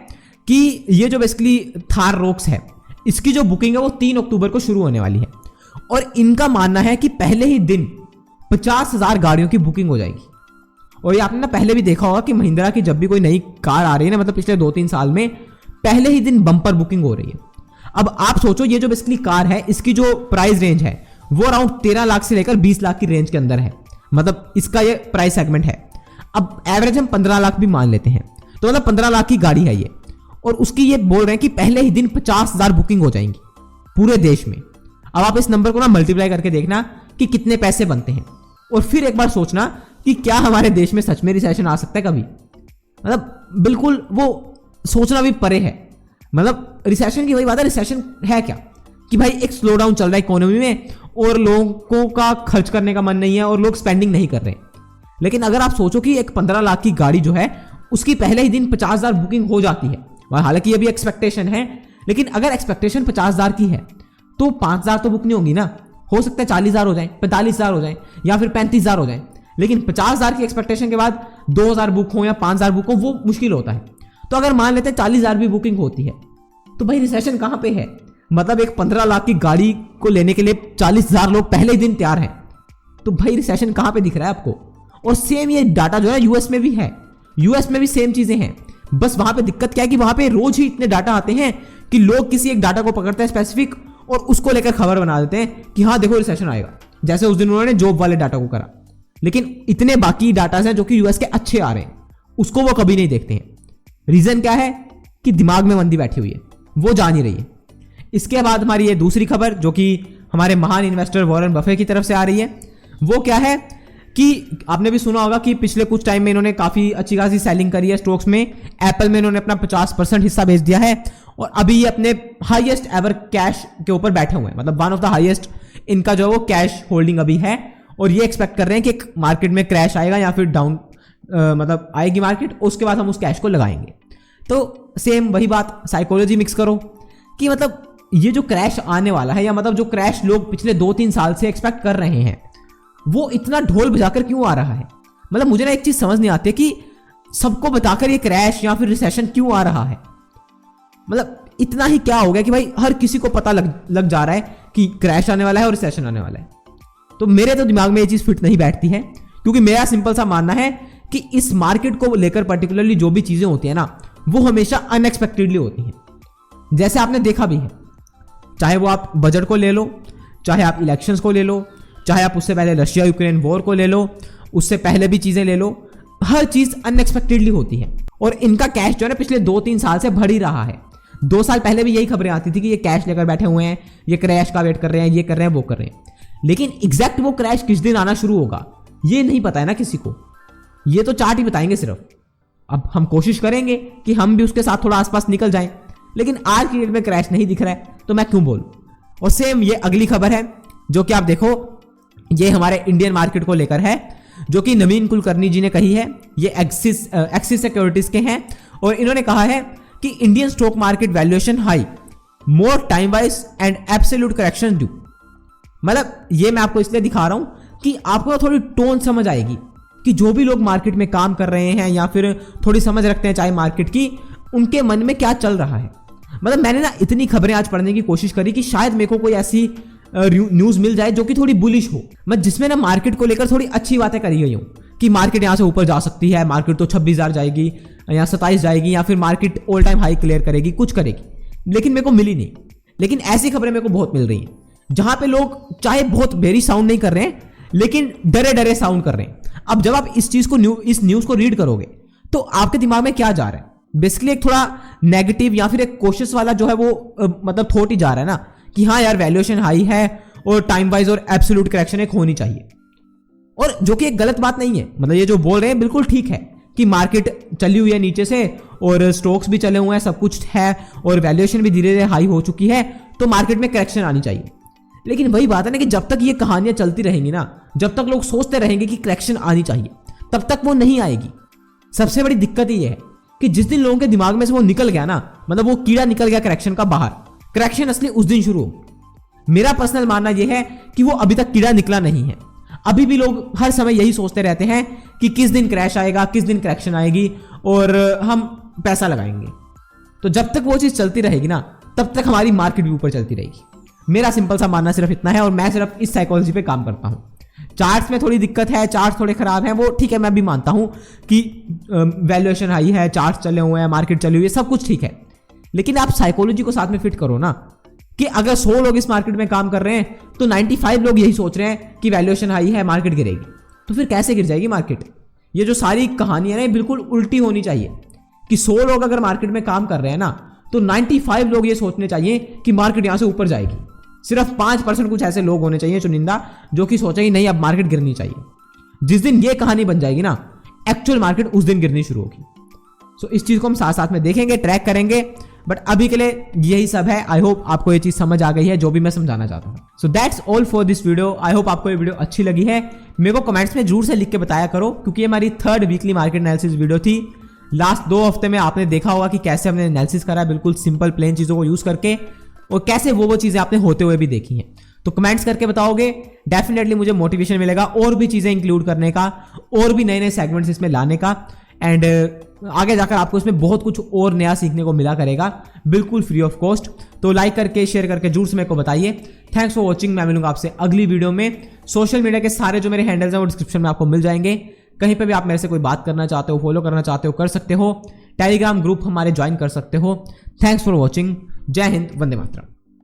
कि ये जो बेसिकली थार रोक्स है इसकी जो बुकिंग है वो 3 अक्टूबर को शुरू होने वाली है और इनका मानना है कि पहले ही दिन 50,000 गाड़ियों की बुकिंग हो जाएगी। और ये आपने ना पहले भी देखा होगा कि महिंद्रा की जब भी कोई नई कार आ रही है ना, मतलब पिछले 2-3 साल में पहले ही दिन बम्पर बुकिंग हो रही है। अब आप सोचो ये जो बेसिकली कार है इसकी जो प्राइस रेंज है वो अराउंड 13 लाख से लेकर 20 लाख की रेंज के अंदर है, मतलब इसका ये प्राइस सेगमेंट है। अब एवरेज हम 15 लाख भी मान लेते हैं तो मतलब 15 लाख की गाड़ी है ये, और उसकी ये बोल रहे हैं कि पहले ही दिन 50,000 बुकिंग हो जाएंगी पूरे देश में। अब आप इस नंबर को ना मल्टीप्लाई करके देखना कि कितने पैसे बनते हैं और फिर एक बार सोचना कि क्या हमारे देश में सच में रिसेशन आ सकता है कभी। मतलब बिल्कुल वो सोचना भी परे है। मतलब रिसेशन की वही बात है, रिसेशन है क्या कि भाई एक स्लो डाउन चल रहा है इकोनॉमी में और लोगों का खर्च करने का मन नहीं है और लोग स्पेंडिंग नहीं कर रहे। लेकिन अगर आप सोचो कि एक 15 लाख की गाड़ी जो है उसकी पहले ही दिन 50,000 बुकिंग हो जाती है, हालांकि ये भी एक्सपेक्टेशन है, लेकिन अगर एक्सपेक्टेशन 50,000 की है तो 5,000 तो बुक नहीं होंगी ना, हो सकता है 40,000 हो जाए, 45,000 हो जाए या फिर 35,000 हो जाए। लेकिन 50,000 की एक्सपेक्टेशन के बाद 2,000 बुक हो या 5,000 बुक हो वो मुश्किल होता है। तो अगर मान लेते हैं 40,000 भी बुकिंग होती है तो भाई रिसेशन कहां पे है। मतलब एक 15 लाख की गाड़ी को लेने के लिए 40,000 लोग पहले ही दिन तैयार हैं, तो भाई रिसेशन कहां पे दिख रहा है आपको। और सेम ये डाटा जो है यूएस में भी है, यूएस में भी सेम चीजें हैं, बस वहां पे दिक्कत क्या है कि वहां पे रोज ही इतने डाटा आते हैं कि लोग किसी एक डाटा को पकड़ते हैं स्पेसिफिक और उसको लेकर खबर बना देते हैं कि हाँ देखो रिसेशन आएगा, जैसे उस दिन उन्होंने जॉब वाले डाटा को करा। लेकिन इतने बाकी डाटा हैं जो कि यूएस के अच्छे आ रहे हैं उसको वो कभी नहीं देखते हैं। रीजन क्या है कि दिमाग में मंदी बैठी हुई है, वो जा नहीं रही है। इसके बाद हमारी ये दूसरी खबर जो कि हमारे महान इन्वेस्टर वॉरेन बफे की तरफ से आ रही है, वो क्या है कि आपने भी सुना होगा कि पिछले कुछ टाइम में इन्होंने काफी अच्छी खासी सेलिंग करी है स्टॉक्स में। एप्पल में इन्होंने अपना 50% हिस्सा बेच दिया है और अभी ये अपने हाईएस्ट एवर कैश के ऊपर बैठे हुए हैं, मतलब वन ऑफ द हाईएस्ट इनका जो है वो कैश होल्डिंग अभी है। और ये एक्सपेक्ट कर रहे हैं कि मार्केट में क्रैश आएगा या फिर डाउन मतलब आएगी मार्केट, उसके बाद हम उस कैश को लगाएंगे। तो सेम वही बात, साइकोलॉजी मिक्स करो कि मतलब ये जो क्रैश आने वाला है या मतलब जो क्रैश लोग पिछले 2-3 साल से एक्सपेक्ट कर रहे हैं वो इतना ढोल बजाकर क्यों आ रहा है। मतलब मुझे ना एक चीज समझ नहीं आती कि सबको बताकर ये क्रैश या फिर रिसेशन क्यों आ रहा है। मतलब इतना ही क्या हो गया कि भाई हर किसी को पता लग जा रहा है कि क्रैश आने वाला है और रिसेशन आने वाला है। तो मेरे तो दिमाग में ये चीज फिट नहीं बैठती है, क्योंकि मेरा सिंपल सा मानना है कि इस मार्केट को लेकर पर्टिकुलरली जो भी चीजें होती है ना वो हमेशा अनएक्सपेक्टेडली होती हैं। जैसे आपने देखा भी है, चाहे वो आप बजट को ले लो, चाहे आप इलेक्शंस को ले लो, चाहे आप उससे पहले रशिया यूक्रेन वॉर को ले लो, उससे पहले भी चीजें ले लो, हर चीज अनएक्सपेक्टेडली होती है। और इनका कैश जो है ना पिछले 2-3 साल से बढ़ ही रहा है। 2 साल पहले भी यही खबरें आती थी कि ये कैश लेकर बैठे हुए हैं, ये क्रैश का वेट कर रहे हैं, ये कर रहे हैं वो कर रहे हैं। लेकिन एग्जैक्ट वो क्रैश किस दिन आना शुरू होगा ये नहीं पता है ना किसी को, ये तो चार्ट ही बताएंगे सिर्फ। अब हम कोशिश करेंगे कि हम भी उसके साथ थोड़ा आसपास निकल जाएं, लेकिन आज की डेट में क्रैश नहीं दिख रहा है तो मैं क्यों बोलूं। और सेम ये अगली खबर है जो कि आप देखो, ये हमारे इंडियन मार्केट को लेकर है, जो कि नवीन कुलकर्णी जी ने कही है। ये एक्सिस सिक्योरिटीज के हैं और इन्होंने कहा है कि Indian stock market valuation high, more time wise and absolute correction due. मतलब ये मैं आपको इसलिए दिखा रहा हूं कि आपको थोड़ी टोन समझ आएगी कि जो भी लोग मार्केट में काम कर रहे हैं या फिर थोड़ी समझ रखते हैं चाहे मार्केट की, उनके मन में क्या चल रहा है। मतलब मैंने ना इतनी खबरें आज पढ़ने की कोशिश करी कि शायद मेरे को कोई ऐसी न्यूज मिल जाए जो कि थोड़ी बुलिश हो, मैं जिसमें ना मार्केट को लेकर थोड़ी अच्छी बातें करी गई हूं कि मार्केट यहां से ऊपर जा सकती है, मार्केट तो 26,000 जाएगी या 27 जाएगी या फिर market all time high clear करेगी, कुछ करेगी। लेकिन मेरे को मिली नहीं। लेकिन ऐसी खबरें मेरे को बहुत मिल रही हैं जहां पे लोग चाहे बहुत वेरी साउंड नहीं कर रहे हैं लेकिन डरे डरे साउंड कर रहे हैं। अब जब आप इस चीज को इस न्यूज को रीड करोगे तो आपके दिमाग में क्या जा रहा है बेसिकली एक थोड़ा नेगेटिव या फिर एक कोशिश वाला जो है वो मतलब थॉट ही जा रहा है ना कि हाँ यार वैल्यूएशन हाई है और टाइम वाइज और एब्सोल्यूट करेक्शन एक होनी चाहिए, और जो कि एक गलत बात नहीं है। मतलब ये जो बोल रहे हैं बिल्कुल ठीक है कि मार्केट चली हुई है नीचे से और स्टॉक्स भी चले हुए हैं, सब कुछ है और वैल्यूएशन भी धीरे धीरे हाई हो चुकी है, तो मार्केट में करेक्शन आनी चाहिए। लेकिन वही बात है ना कि जब तक ये कहानियां चलती रहेंगी ना, जब तक लोग सोचते रहेंगे कि करेक्शन आनी चाहिए, तब तक वो नहीं आएगी। सबसे बड़ी दिक्कत ये है कि जिस दिन लोगों के दिमाग में से वो निकल गया ना, मतलब वो कीड़ा निकल गया करेक्शन का बाहर, करेक्शन असली उस दिन शुरू हो। मेरा पर्सनल मानना यह है कि वो अभी तक कीड़ा निकला नहीं है। अभी भी लोग हर समय यही सोचते रहते हैं कि किस दिन क्रैश आएगा, किस दिन करेक्शन आएगी और हम पैसा लगाएंगे। तो जब तक वो चीज चलती रहेगी ना, तब तक हमारी मार्केट भी ऊपर चलती रहेगी। मेरा सिंपल सा मानना सिर्फ इतना है, और मैं सिर्फ इस साइकोलॉजी पे काम करता हूं। चार्ट्स में थोड़ी दिक्कत है, चार्ट्स थोड़े खराब हैं, वो ठीक है, मैं भी मानता हूं कि वैल्यूएशन हाई है, चार्ट्स चले हुए हैं, मार्केट चली हुई है, सब कुछ ठीक है। लेकिन आप साइकोलॉजी को साथ में फिट करो ना, कि अगर 100 लोग इस मार्केट में काम कर रहे हैं तो 95 लोग यही सोच रहे हैं कि वैल्यूएशन हाई है, मार्केट गिरेगी, तो फिर कैसे गिर जाएगी मार्केट? ये जो सारी कहानी है ना, बिल्कुल उल्टी होनी चाहिए कि 100 लोग अगर मार्केट में काम कर रहे हैं ना, तो 95 लोग ये सोचने चाहिए कि मार्केट यहां से ऊपर जाएगी। सिर्फ 5% कुछ ऐसे लोग होने चाहिए चुनिंदा, जो कि सोचेंगे नहीं अब मार्केट गिरनी चाहिए। जिस दिन ये कहानी बन जाएगी ना, एक्चुअल मार्केट उस दिन गिरनी शुरू होगी। सो इस चीज को हम साथ साथ में देखेंगे, ट्रैक करेंगे, बट अभी के लिए यही सब है। आई होप आपको ये चीज समझ आ गई है जो भी मैं समझाना चाहता हूं। So that's all for this video. I hope आपको ये वीडियो अच्छी लगी है। मेरे को कमेंट्स में जरूर से लिख के बताया करो, क्योंकि ये हमारी 3rd weekly market analysis video थी। लास्ट 2 हफ्ते में आपने देखा होगा कि कैसे हमने एनालिसिस करा है, बिल्कुल सिंपल प्लेन चीजों को यूज करके, और कैसे वो चीजें आपने होते हुए भी देखी हैं। तो कमेंट्स करके बताओगे, डेफिनेटली मुझे मोटिवेशन मिलेगा और भी चीजें इंक्लूड करने का, और भी नए नए सेगमेंट्स इसमें लाने का, एंड आगे जाकर आपको इसमें बहुत कुछ और नया सीखने को मिला करेगा, बिल्कुल फ्री ऑफ कॉस्ट। तो लाइक करके, शेयर करके जरूर से मेरे को बताइए। Thanks for watching. मैं मिलूंगा आपसे अगली वीडियो में। सोशल मीडिया के सारे जो मेरे हैंडल्स हैं वो डिस्क्रिप्शन में आपको मिल जाएंगे। कहीं पे भी आप मेरे से कोई बात करना चाहते हो, फॉलो करना चाहते हो, कर सकते हो। टेलीग्राम ग्रुप हमारे ज्वाइन कर सकते हो। Thanks for watching. जय हिंद, वंदे मातरम।